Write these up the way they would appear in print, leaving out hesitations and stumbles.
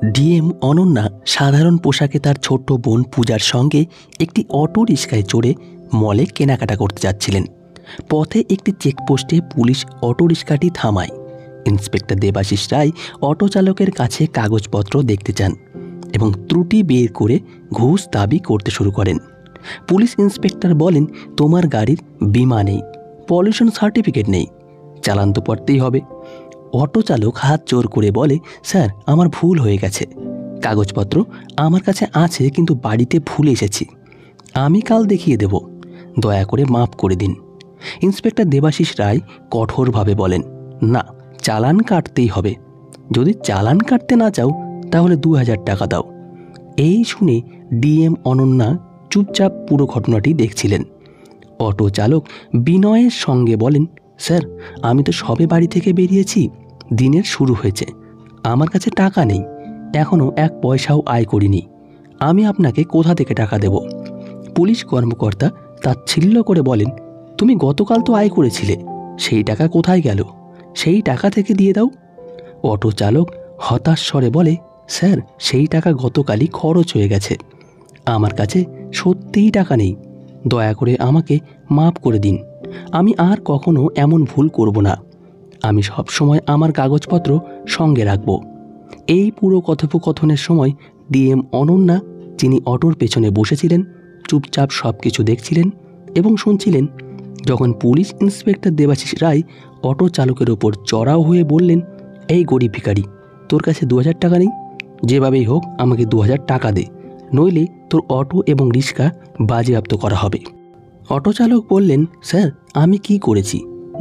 DM Ananya সাধারণ পোশাকে তার ছোট্ট বোন পূজার সঙ্গে একটি অটো রিক্সায় চড়ে মলে কেনাকাটা করতে যাচ্ছিলেন। পথে একটি চেকপোস্টে পুলিশ অটো রিক্সাটি থামায়। ইন্সপেক্টর দেবাশিস রায় অটো চালকের কাছে কাগজপত্র দেখতে চান এবং ত্রুটি বের করে ঘুষ দাবি করতে শুরু করেন। পুলিশ ইন্সপেক্টর বলেন, তোমার গাড়ির বিমা নেই, পলিউশন সার্টিফিকেট নেই, চালান তো পড়তেই হবে। অটো চালক হাত জোর করে বলে, স্যার আমার ভুল হয়ে গেছে, কাগজপত্র আমার কাছে আছে কিন্তু বাড়িতে ভুলে এসেছি, আমি কাল দেখিয়ে দেব, দয়া করে মাফ করে দিন। ইন্সপেক্টর দেবাশিস রায় কঠোরভাবে বলেন, না, চালান কাটতেই হবে, যদি চালান কাটতে না চাও তাহলে 2000 টাকা দাও। এই শুনে ডিএম অনন্যা চুপচাপ পুরো ঘটনাটি দেখছিলেন। অটো চালক বিনয়ের সঙ্গে বলেন, স্যার আমি তো সবে বাড়ি থেকে বেরিয়েছি, দিনের শুরু হয়েছে, আমার কাছে টাকা নেই, এখনও 1 পয়সাও আয় করিনি, আমি আপনাকে কোথা থেকে টাকা দেব? পুলিশ কর্মকর্তা তাচ্ছিল্য করে বলেন, তুমি গতকাল তো আয় করেছিলে, সেই টাকা কোথায় গেল? সেই টাকা থেকে দিয়ে দাও। অটো চালক হতাশ স্বরে বলে, স্যার সেই টাকা গতকালই খরচ হয়ে গেছে, আমার কাছে সত্যিই টাকা নেই, দয়া করে আমাকে মাফ করে দিন, আমি আর কখনো এমন ভুল করব না, আমি সব সময় আমার কাগজপত্র সঙ্গে রাখব। এই পুরো কথোপকথনের সময় ডিএম অনন্যা, যিনি অটোর পেছনে বসেছিলেন, চুপচাপ সব কিছু দেখছিলেন এবং শুনছিলেন। যখন police inspector Debashis Roy auto চালকের ওপর চড়াও হয়ে বললেন, এই গরিব ভিখারি, তোর কাছে 2000 টাকা নেই, যেভাবেই হোক আমাকে 2000 টাকা দে, নইলে তোর অটো এবং রিক্সা বাজেয়াপ্ত করা হবে। অটো চালক বললেন, স্যার আমি কি করেছি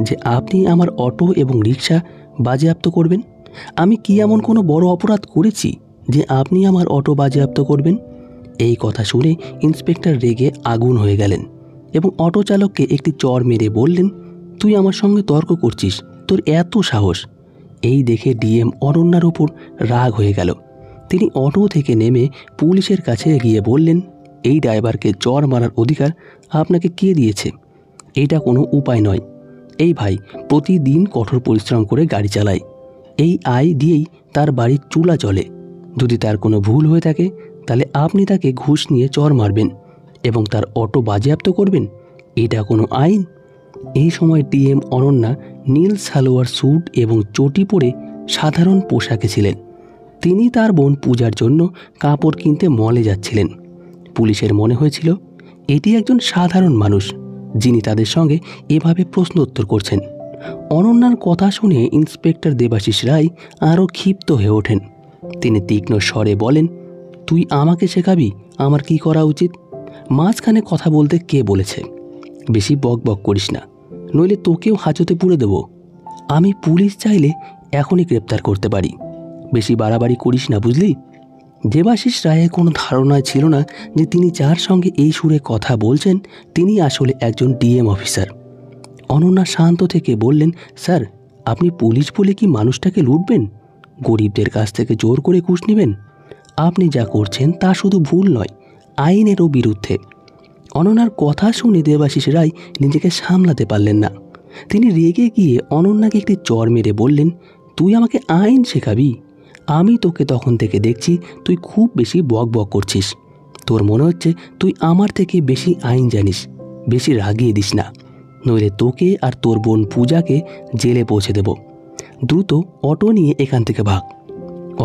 যে আপনি আমার অটো এবং রিক্সা বাজেয়াপ্ত করবেন? আমি কি এমন কোনো বড় অপরাধ করেছি যে আপনি আমার অটো বাজেয়াপ্ত করবেন? এই কথা শুনে ইন্সপেক্টর রেগে আগুন হয়ে গেলেন এবং অটো চালককে একটি চড় মেরে বললেন, তুই আমার সঙ্গে তর্ক করছিস, তোর এত সাহস? এই দেখে ডিএম অনন্যার ওপর রাগ হয়ে গেল। তিনি অটো থেকে নেমে পুলিশের কাছে গিয়ে বললেন, এই ড্রাইভারকে চড় মারার অধিকার আপনাকে কে দিয়েছে? এটা কোনো উপায় নয়। এই ভাই প্রতিদিন কঠোর পরিশ্রম করে গাড়ি চালায়, এই আয় দিয়েই তার বাড়ির চুলা চলে, যদি তার কোনো ভুল হয়ে থাকে তাহলে আপনি তাকে ঘুষ নিয়ে চড় মারবেন এবং তার অটো বাজেয়াপ্ত করবেন? এটা কোনো আইন? এই সময় ডিএম অনন্যা নীল সালোয়ার স্যুট এবং চটি পরে সাধারণ পোশাকে ছিলেন। তিনি তার বোন পূজার জন্য কাপড় কিনতে মলে যাচ্ছিলেন। পুলিশের মনে হয়েছিল এটি একজন সাধারণ মানুষ, যিনি তাদের সঙ্গে এভাবে প্রশ্ন উত্তর করছেন। অনন্যার কথা শুনে ইন্সপেক্টর দেবাশিস রায় আরও ক্ষিপ্ত হয়ে ওঠেন। তিনি তীক্ষ্ণ স্বরে বলেন, তুই আমাকে শেখাবি আমার কি করা উচিত? মাঝখানে কথা বলতে কে বলেছে? বেশি বক বক করিস না, নইলে তোকেও হাজতে পুরে দেব। আমি পুলিশ চাইলে এখনই গ্রেপ্তার করতে পারি, বেশি বাড়াবাড়ি করিস না, বুঝলি? দেবাশিস রায়ের কোনো ধারণায় ছিল না যে তিনি যার সঙ্গে এই সুরে কথা বলছেন তিনি আসলে একজন ডিএম অফিসার। অনন্যা শান্ত থেকে বললেন, স্যার আপনি পুলিশ বলে কি মানুষটাকে লুটবেন? গরিবদের কাছ থেকে জোর করে ঘুষ নেবেন? আপনি যা করছেন তা শুধু ভুল নয়, আইনেরও বিরুদ্ধে। অনন্যার কথা শুনে দেবাশিস রায় নিজেকে সামলাতে পারলেন না। তিনি রেগে গিয়ে অনন্যাকে একটি চড় মেরে বললেন, তুই আমাকে আইন শেখাবি? আমি তোকে তখন থেকে দেখছি তুই খুব বেশি বক বক করছিস, তোর মনে হচ্ছে তুই আমার থেকে বেশি আইন জানিস, বেশি রাগিয়ে দিস না, নইলে তোকে আর তোর বোন পূজাকে জেলে পৌঁছে দেব। দ্রুত অটো নিয়ে এখান থেকে ভাগ।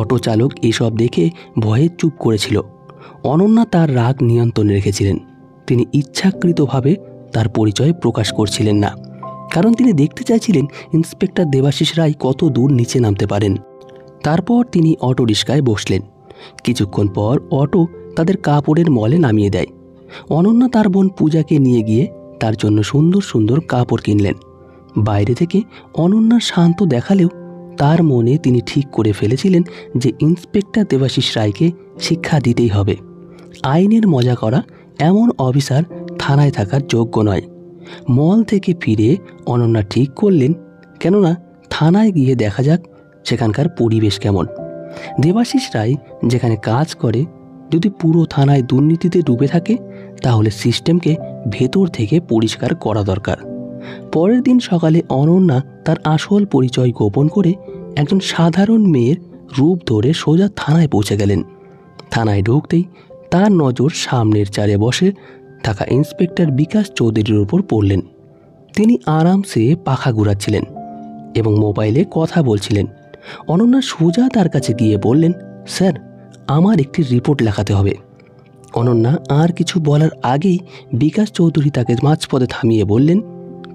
অটো চালক এসব দেখে ভয়ে চুপ করেছিল। অনন্যা তার রাগ নিয়ন্ত্রণে রেখেছিলেন। তিনি ইচ্ছাকৃতভাবে তার পরিচয় প্রকাশ করছিলেন না, কারণ তিনি দেখতে চাইছিলেন ইন্সপেক্টর দেবাশিস রায় কত দূর নিচে নামতে পারেন। তারপর তিনি অটো রিক্সায় বসলেন। কিছুক্ষণ পর অটো তাদের কাপড়ের মলে নামিয়ে দেয়। অনন্যা তার বোন পূজাকে নিয়ে গিয়ে তার জন্য সুন্দর সুন্দর কাপড় কিনলেন। বাইরে থেকে অনন্যা শান্ত দেখালেও তার মনে তিনি ঠিক করে ফেলেছিলেন যে ইন্সপেক্টর দেবাশিস রায়কে শিক্ষা দিতেই হবে। আইনের মজা করা এমন অফিসার থানায় থাকার যোগ্য নয়। মল থেকে ফিরে অনন্যা ঠিক করলেন, কেননা থানায় গিয়ে দেখা যাক সেখানকার পরিবেশ কেমন। দেবাশিস রায় যেখানে কাজ করে যদি পুরো থানায় দুর্নীতিতে ডুবে থাকে তাহলে সিস্টেমকে ভেতর থেকে পরিষ্কার করা দরকার। পরের দিন সকালে অনন্যা তার আসল পরিচয় গোপন করে একজন সাধারণ মেয়ের রূপ ধরে সোজা থানায় পৌঁছে গেলেন। থানায় ঢুকতেই তার নজর সামনের চেয়ারে বসে থাকা ইন্সপেক্টর বিকাশ চৌধুরীর উপর পড়লেন। তিনি আরামসে পাখা ঘুরাচ্ছিলেন এবং মোবাইলে কথা বলছিলেন। অনন্যা সোজা তার কাছে গিয়ে বললেন, স্যার, আমার একটি রিপোর্ট লেখাতে হবে। অনন্যা আর কিছু বলার আগেই বিকাশ চৌধুরী তাকে মাঝপথে থামিয়ে বললেন,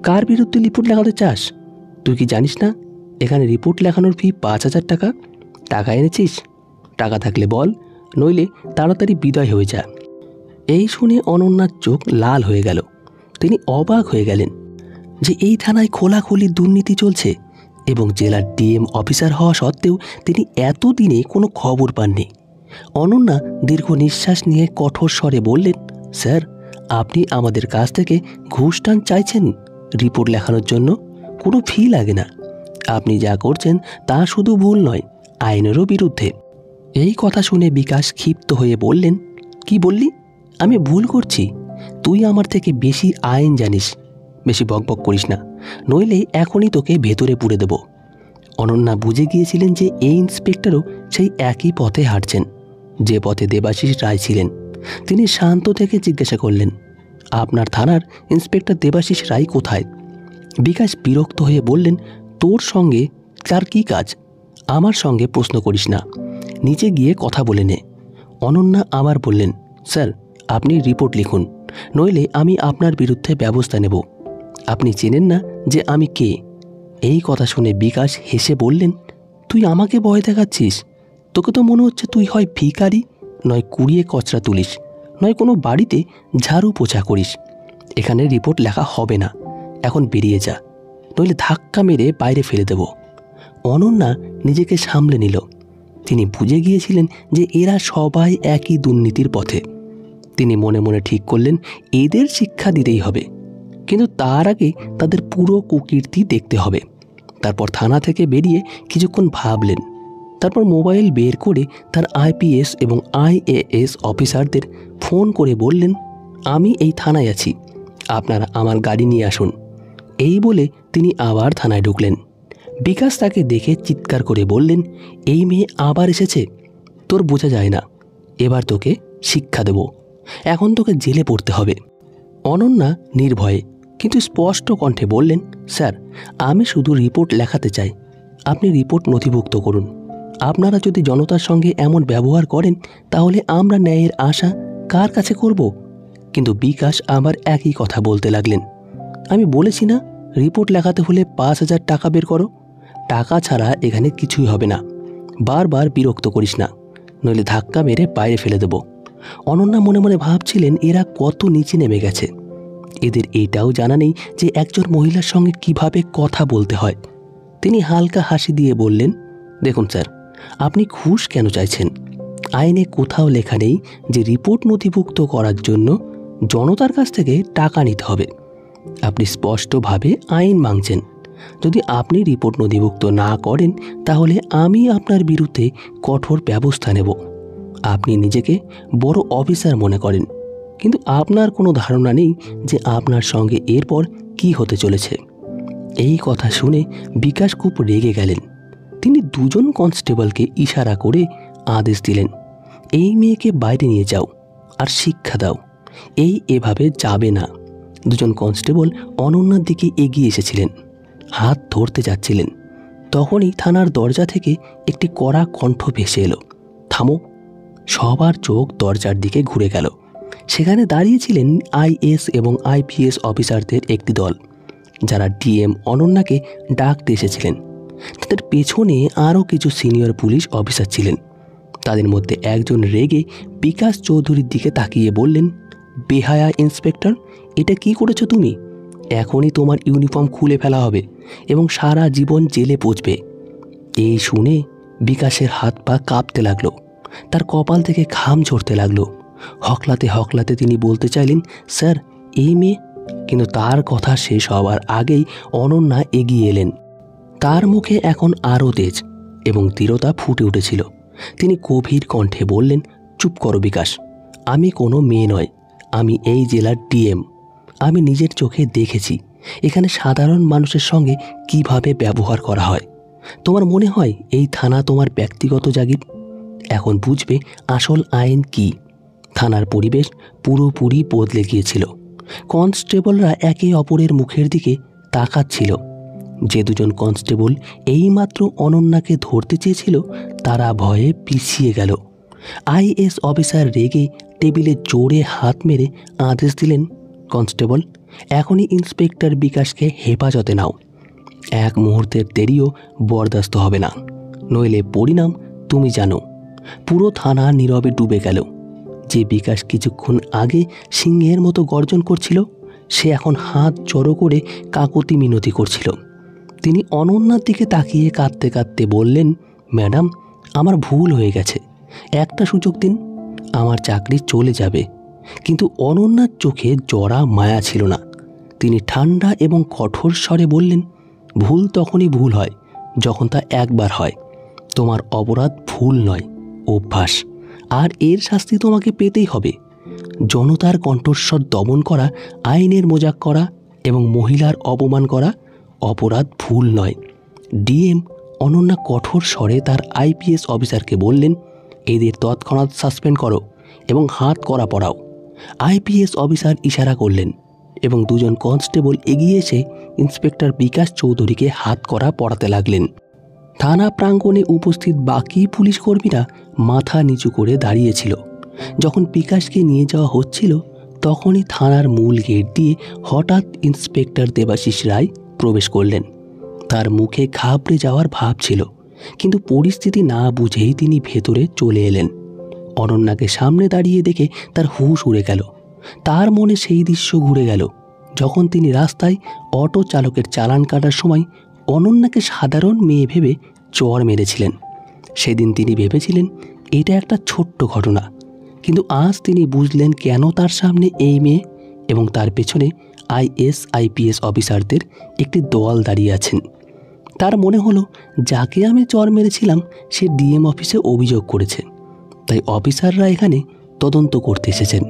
কার বিরুদ্ধে রিপোর্ট লেখাতে চাস? তুই কি জানিস না এখানে রিপোর্ট লেখানোর ফি 5,000 টাকা? টাকা এনেছিস? টাকা থাকলে বল, নইলে তাড়াতাড়ি বিদায় হয়ে যা। এই শুনে অনন্যার চোখ লাল হয়ে গেল। তিনি অবাক হয়ে গেলেন যে এই থানায় খোলাখুলি দুর্নীতি চলছে এবং জেলার ডিএম অফিসার হওয়া সত্ত্বেও তিনি এতদিনে কোনো খবর পাননি। অনন্যা দীর্ঘ নিঃশ্বাস নিয়ে কঠোর স্বরে বললেন, স্যার, আপনি আমাদের কাছ থেকে ঘুষ টান চাইছেন রিপোর্ট লেখানোর জন্য? কোনো ফি লাগে না। আপনি যা করছেন তা শুধু ভুল নয়, আইনেরও বিরুদ্ধে। এই কথা শুনে বিকাশ ক্ষিপ্ত হয়ে বললেন, কি বললি? আমি ভুল করছি? তুই আমার থেকে বেশি আইন জানিস। বেশি বকবক করিস না, নইলে এখনই তোকে ভেতরে পুরে দেব। অনন্যা বুঝে গিয়েছিলেন যে এই ইন্সপেক্টরও সেই একই পথে হাঁটছেন যে পথে দেবাশিস রায় ছিলেন। তিনি শান্ত থেকে জিজ্ঞাসা করলেন, আপনার থানার ইন্সপেক্টর দেবাশিস রায় কোথায়? বিকাশ বিরক্ত হয়ে বললেন, তোর সঙ্গে তার কী কাজ? আমার সঙ্গে প্রশ্ন করিস না, নিচে গিয়ে কথা বলে নে। অনন্যা আবার বললেন, স্যার, আপনি রিপোর্ট লিখুন, নইলে আমি আপনার বিরুদ্ধে ব্যবস্থা নেব। আপনি চেনেন না যে আমি কে? এই কথা শুনে বিকাশ হেসে বললেন, তুই আমাকে ভয় দেখাচ্ছিস? তোকে তো মনে হচ্ছে তুই হয় ভিখারি, নয় কুড়িয়ে কচরা তুলিস, নয় কোনো বাড়িতে ঝাড়ু পোছা করিস। এখানে রিপোর্ট লেখা হবে না, এখন বেরিয়ে যা, নইলে ধাক্কা মেরে বাইরে ফেলে দেব। অনন্যা নিজেকে সামলে নিল। তিনি বুঝে গিয়েছিলেন যে এরা সবাই একই দুর্নীতির পথে। তিনি মনে মনে ঠিক করলেন এদের শিক্ষা দিতেই হবে, কিন্তু তার আগে তাদের পুরো কুকীর্তি দেখতে হবে। তারপর থানা থেকে বেরিয়ে কিছুক্ষণ ভাবলেন। তারপর মোবাইল বের করে তার আইপিএস এবং আইএএস অফিসারদের ফোন করে বললেন, আমি এই থানায় আছি, আপনারা আমার গাড়ি নিয়ে আসুন। এই বলে তিনি আবার থানায় ঢুকলেন। বিকাশ তাকে দেখে চিৎকার করে বললেন, এই মেয়ে আবার এসেছে, তোর বোঝা যায় না, এবার তোকে শিক্ষা দেব, এখন তোকে জেলে পড়তে হবে। অনন্যা নির্ভয়ে কিন্তু স্পষ্ট কণ্ঠে বললেন, স্যার, আমি শুধু রিপোর্ট লেখাতে চাই, আপনি রিপোর্ট নথিভুক্ত করুন। আপনারা যদি জনতার সঙ্গে এমন ব্যবহার করেন তাহলে আমরা ন্যায়ের আশা কার কাছে করব? কিন্তু বিকাশ আবার একই কথা বলতে লাগলেন, আমি বলেছি না রিপোর্ট লেখাতে হলে 5,000 টাকা বের করো, টাকা ছাড়া এখানে কিছুই হবে না। বারবার বিরক্ত করিস না, নইলে ধাক্কা মেরে বাইরে ফেলে দেব। অনন্যা মনে মনে ভাবছিলেন এরা কত নিচে নেমে গেছে। এদের এটাও জানা নেই যে একজন মহিলার সঙ্গে কিভাবে কথা বলতে হয়। তিনি হালকা হাসি দিয়ে বললেন, দেখুন স্যার, আপনি ঘুষ কেন চাইছেন? আইনে কোথাও লেখা নেই যে রিপোর্ট নথিভুক্ত করার জন্য জনতার কাছ থেকে টাকা নিতে হবে। আপনি স্পষ্টভাবে আইন ভাঙছেন। যদি আপনি রিপোর্ট নথিভুক্ত না করেন তাহলে আমি আপনার বিরুদ্ধে কঠোর ব্যবস্থা নেব। আপনি নিজেকে বড় অফিসার মনে করেন, কিন্তু আপনার কোনো ধারণা নেই যে আপনার সঙ্গে এরপর কি হতে চলেছে। এই কথা শুনে বিকাশ খুব রেগে গেলেন। তিনি দুজন কনস্টেবলকে ইশারা করে আদেশ দিলেন, এই মেয়েকে বাইরে নিয়ে যাও আর শিক্ষা দাও, এভাবে যাবে না। দুজন কনস্টেবল অনন্যার দিকে এগিয়ে এসেছিলেন, হাত ধরতে যাচ্ছিলেন। তখনই থানার দরজা থেকে একটি কড়া কণ্ঠ ভেসে এলো, থামো। সবার চোখ দরজার দিকে ঘুরে গেল। সেখানে দাঁড়িয়েছিলেন আইএস এবং আইপিএস অফিসারদের একটি দল, যারা ডিএম অনন্যাকে ডাকতে এসেছিলেন। তাদের পেছনে আরও কিছু সিনিয়র পুলিশ অফিসার ছিলেন। তাদের মধ্যে একজন রেগে বিকাশ চৌধুরীর দিকে তাকিয়ে বললেন, বেহায়া ইন্সপেক্টর, এটা কি করেছো তুমি? এখনই তোমার ইউনিফর্ম খুলে ফেলা হবে এবং সারা জীবন জেলে পচবে। এই শুনে বিকাশের হাত পা কাঁপতে লাগলো, তার কপাল থেকে ঘাম ঝরতে লাগলো। হকলাতে হকলাতে তিনি বলতে চাইলেন, স্যার, এই মেয়ে। কিন্তু তার কথা শেষ হওয়ার আগেই অনন্যা এগিয়ে এলেন। তার মুখে এখন আরও তেজ এবং দৃঢ়তা ফুটে উঠেছিল। তিনি গভীর কণ্ঠে বললেন, চুপ করো বিকাশ, আমি কোনো মেয়ে নয়, আমি এই জেলার ডিএম। আমি নিজের চোখে দেখেছি এখানে সাধারণ মানুষের সঙ্গে কিভাবে ব্যবহার করা হয়। তোমার মনে হয় এই থানা তোমার ব্যক্তিগত জাগির? এখন বুঝবে আসল আইন কি। থানার পরিবেশ পুরোপুরি বদলে গিয়েছিল। কনস্টেবলরা একে অপরের মুখের দিকে তাকাচ্ছিল। যে দুজন কনস্টেবল এইমাত্র অনন্যাকে ধরতে চেয়েছিল তারা ভয়ে পিছিয়ে গেল। আইএস অফিসার রেগে টেবিলে জোরে হাত মেরে আদেশ দিলেন, কনস্টেবল, এখনই ইন্সপেক্টর বিকাশকে হেফাজতে নাও। এক মুহূর্তের দেরিও বরদাস্ত হবে না, নইলে পরিণাম তুমি জানো। পুরো থানা নীরবে ডুবে গেল। যে বিকাশ কিছুক্ষণ আগে সিংহের মতো গর্জন করছিল, সে এখন হাত জড়ো করে কাকুতি মিনতি করছিল। তিনি অনন্যার দিকে তাকিয়ে কাঁদতে কাঁদতে বললেন, ম্যাডাম, আমার ভুল হয়ে গেছে, একটা সুযোগ দিন, আমার চাকরি চলে যাবে। কিন্তু অনন্যার চোখে জরা মায়া ছিল না। তিনি ঠান্ডা এবং কঠোর স্বরে বললেন, ভুল তখনই ভুল হয় যখন তা একবার হয়। তোমার অপরাধ ভুল নয়, অভ্যাস, আর এর শাস্তি তোমাকে পেতেই হবে। জনতার কণ্ঠস্বর দমন করা, আইনের মজাক করা এবং মহিলার অপমান করা অপরাধ ভুল নয়। ডিএম অনন্যা কঠোর স্বরে তার আইপিএস অফিসারকে বললেন, এদের তৎক্ষণাৎ সাসপেন্ড করো এবং হাত করা পড়াও। আইপিএস অফিসার ইশারা করলেন এবং দুজন কনস্টেবল এগিয়ে এসে ইন্সপেক্টর বিকাশ চৌধুরীকে হাত করা পড়াতে লাগলেন। থানা প্রাঙ্গণে উপস্থিত বাকি পুলিশ কর্মীরা মাথা নিচু করে দাঁড়িয়েছিল। যখন বিকাশকে নিয়ে যাওয়া হচ্ছিল তখনই থানার মূল গেট দিয়ে হঠাৎ ইন্সপেক্টর দেবাশিস রায় প্রবেশ করলেন। তার মুখে ঘাবড়ে যাওয়ার ভাব ছিল, কিন্তু পরিস্থিতি না বুঝেই তিনি ভেতরে চলে এলেন। অনন্যাকে সামনে দাঁড়িয়ে দেখে তার হুঁশ উড়ে গেল। তার মনে সেই দৃশ্য ঘুরে গেল যখন তিনি রাস্তায় অটো চালকের চালান কাটার সময় অনন্যাকে সাধারণ মেয়ে ভেবে চড় মেরেছিলেন। সেদিন তিনি ভেবেছিলেন এটা একটা ছোট্ট ঘটনা, কিন্তু আজ তিনি বুঝলেন কেন তার সামনে এই মেয়ে এবং তার পেছনে আইপিএস অফিসারদের একটি দল দাঁড়িয়ে আছেন। তার মনে হলো, যাকে আমি চড় মেরেছিলাম সে ডিএম অফিসে অভিযোগ করেছে, তাই অফিসাররা এখানে তদন্ত করতে এসেছেন।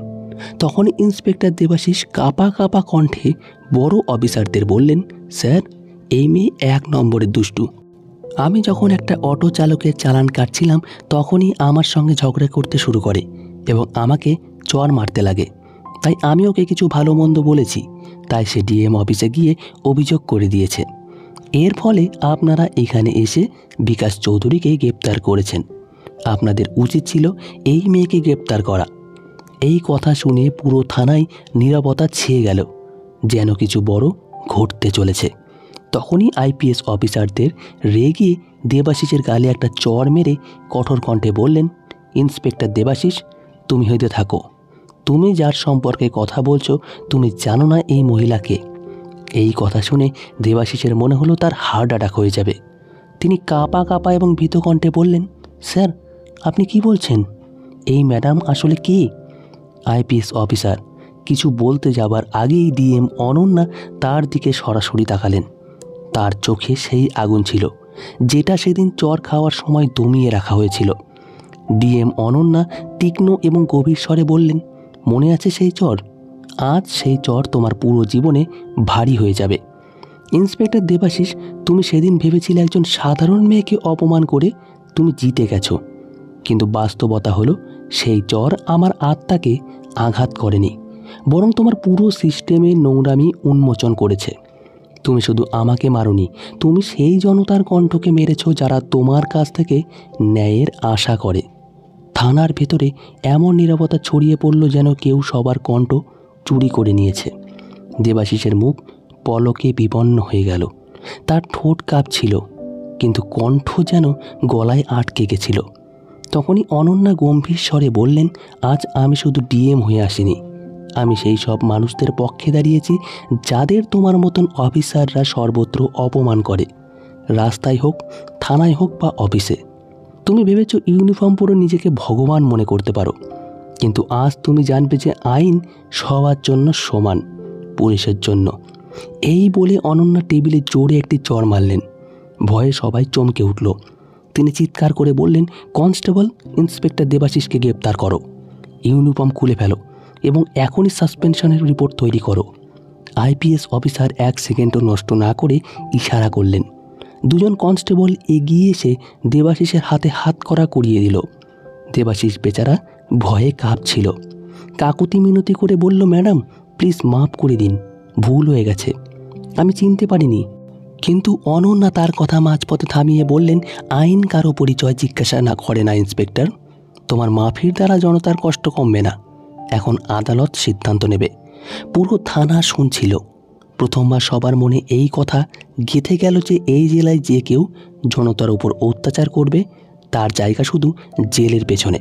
তখন ইন্সপেক্টর দেবাশিস কাঁপা কাঁপা কণ্ঠে বড় অফিসারদের বললেন, স্যার, এই মেয়ে 1 নম্বরের দুষ্টু। আমি যখন একটা অটো চালকের চালান কাটছিলাম তখনই আমার সঙ্গে ঝগড়া করতে শুরু করে এবং আমাকে চড় মারতে লাগে। তাই আমি ওকে কিছু ভালো মন্দ বলেছি, তাই সে ডিএম অফিসে গিয়ে অভিযোগ করে দিয়েছে। এর ফলে আপনারা এখানে এসে বিকাশ চৌধুরীকে গ্রেপ্তার করেছেন। আপনাদের উচিত ছিল এই মেয়েকে গ্রেপ্তার করা। এই কথা শুনে পুরো থানায় নীরবতা ছেয়ে গেল, যেন কিছু বড় ঘটতে চলেছে। তখনই আইপিএস অফিসারদের রেগে দেবাশিসের গালে একটা চড় মেরে কঠোর কণ্ঠে বললেন, ইন্সপেক্টর দেবাশিস, তুমি হইতে থাকো। তুমি যার সম্পর্কে কথা বলছো তুমি জানো না এই মহিলাকে। এই কথা শুনে দেবাশিসের মনে হলো তার হার্ট অ্যাটাক হয়ে যাবে। তিনি কাঁপা কাঁপা এবং ভীত কণ্ঠে বললেন, স্যার, আপনি কি বলছেন? এই ম্যাডাম আসলে কে? আইপিএস অফিসার কিছু বলতে যাবার আগেই ডিএম অনন্যা তার দিকে সরাসরি তাকালেন। তার চোখে সেই আগুন ছিল যেটা সেদিন চড় খাওয়ার সময় দমিয়ে রাখা হয়েছিল। ডিএম অনন্যা তীক্ষ্ণ এবং গভীর স্বরে বললেন, মনে আছে সেই চড়? আজ সেই চড় তোমার পুরো জীবনে ভারী হয়ে যাবে। ইন্সপেক্টর দেবাশিস, তুমি সেদিন ভেবেছিলে একজন সাধারণ মেয়েকে অপমান করে তুমি জিতে গেছো, কিন্তু বাস্তবতা হলো সেই চড় আমার আত্মাকে আঘাত করেনি, বরং তোমার পুরো সিস্টেমে নোংরামি উন্মোচন করেছে। তুমি শুধু আমাকে মারোনি, তুমি সেই জনতার কণ্ঠকে মেরেছ যারা তোমার কাছ থেকে ন্যায়ের আশা করে। থানার ভেতরে এমন নীরবতা ছড়িয়ে পড়ল যেন কেউ সবার কণ্ঠ চুরি করে নিয়েছে। দেবাশিসের মুখ পলকে বিপন্ন হয়ে গেল। তার ঠোঁট কাঁপছিল, কিন্তু কণ্ঠ যেন গলায় আটকে গেছিল। তখনই অনন্যা গম্ভীর স্বরে বললেন, আজ আমি শুধু ডিএম হয়ে আসিনি, আমি সেই সব মানুষদের পক্ষে দাঁড়িয়েছি যাদের তোমার মতন অফিসাররা সর্বত্র অপমান করে, রাস্তায় হোক, থানায় হোক বা অফিসে। তুমি ভেবেছ ইউনিফর্ম পরে নিজেকে ভগবান মনে করতে পারো, কিন্তু আজ তুমি জানবে যে আইন সবার জন্য সমান, পুলিশের জন্য। এই বলে অনন্যা টেবিলে জোরে একটি চড় মারলেন। ভয়ে সবাই চমকে উঠল। তিনি চিৎকার করে বললেন, কনস্টেবল, ইন্সপেক্টর দেবাশিসকে গ্রেপ্তার করো, ইউনিফর্ম খুলে ফেলো এবং এখনই সাসপেনশনের রিপোর্ট তৈরি করো। আইপিএস অফিসার 1 সেকেন্ডও নষ্ট না করে ইশারা করলেন। দুজন কনস্টেবল এগিয়ে এসে দেবাশিসের হাতে হাতকড়া করিয়ে দিল। দেবাশিস বেচারা ভয়ে কাঁপছিল। কাকুতি মিনতি করে বলল, ম্যাডাম প্লিজ মাফ করে দিন, ভুল হয়ে গেছে, আমি চিনতে পারিনি। কিন্তু অনন্যা তার কথা মাঝপথে থামিয়ে বললেন, আইন কারো পরিচয় জিজ্ঞাসা না করে না ইন্সপেক্টর। তোমার মাফির দ্বারা জনতার কষ্ট কমবে না, এখন আদালত সিদ্ধান্ত নেবে। পুরো থানা শুনছিল। প্রথমবার সবার মনে এই কথা গেঁথে গেল যে এই জেলায় যে কেউ জনতার উপর অত্যাচার করবে তার জায়গা শুধু জেলের পেছনে।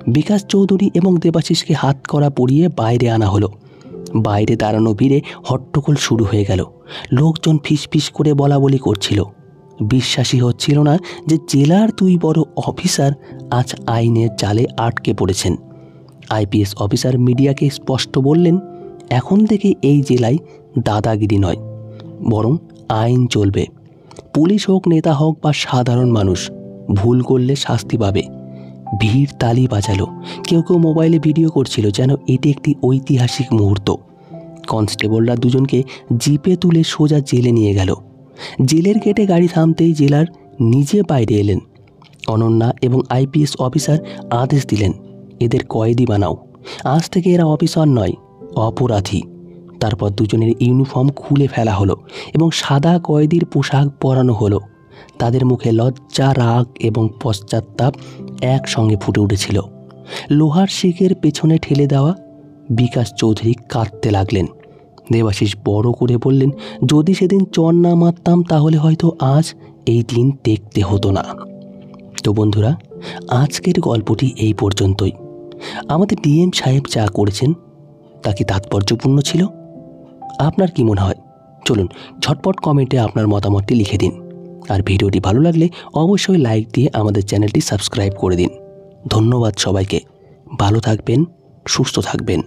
বিকাশ চৌধুরী এবং দেবাশিসকে হাতকড়া পরিয়ে বাইরে আনা হলো। বাইরে দাঁড়ানো ভিড়ে হট্টগোল শুরু হয়ে গেল। লোকজন ফিসফিস করে বলা বলি করছিল। বিশ্বাসই হচ্ছিল না যে জেলার দুই বড় অফিসার আজ আইনের জালে আটকে পড়েছেন। আইপিএস অফিসার মিডিয়াকে স্পষ্ট বললেন, এখন থেকে এই জেলায় দাদাগিরি নয়, বরং আইন চলবে। পুলিশ হোক, নেতা হোক বা সাধারণ মানুষ, ভুল করলে শাস্তি পাবে। ভিড় তালি বাজালো। কেউ কেউ মোবাইলে ভিডিও করছিল, যেন এটি একটি ঐতিহাসিক মুহূর্ত। কনস্টেবলরা দুজনকে জিপে তুলে সোজা জেলে নিয়ে গেল। জেলের গেটে গাড়ি থামতেই জেলার নিজে বাইরে এলেন। অনন্যা এবং আইপিএস অফিসার আদেশ দিলেন, এদের কয়েদি বানাও, আজ থেকে এরা অফিসার নয়, অপরাধী। তারপর দুজনের ইউনিফর্ম খুলে ফেলা হলো এবং সাদা কয়েদির পোশাক পরানো হলো। তাদের মুখে লজ্জা, রাগ এবং পশ্চাত্তাপ একসঙ্গে ফুটে উঠেছিল। লোহার শিকের পেছনে ঠেলে দেওয়া বিকাশ চৌধুরী কাঁদতে লাগলেন। দেবাশিস বড় করে বললেন, যদি সেদিন চর না মারতাম তাহলে হয়তো আজ এই দিন দেখতে হতো না। তো বন্ধুরা, আজকের গল্পটি এই পর্যন্তই। আমাদের ডিএম সাহেব যা করেছেন তা কি তাৎপর্যপূর্ণ ছিল? আপনার কি মনে হয়? চলুন ঝটপট কমেন্টে আপনার মতামতটি লিখে দিন। আর ভিডিওটি ভালো লাগলে অবশ্যই লাইক দিয়ে আমাদের চ্যানেলটি সাবস্ক্রাইব করে দিন। ধন্যবাদ সবাইকে। ভালো থাকবেন, সুস্থ থাকবেন।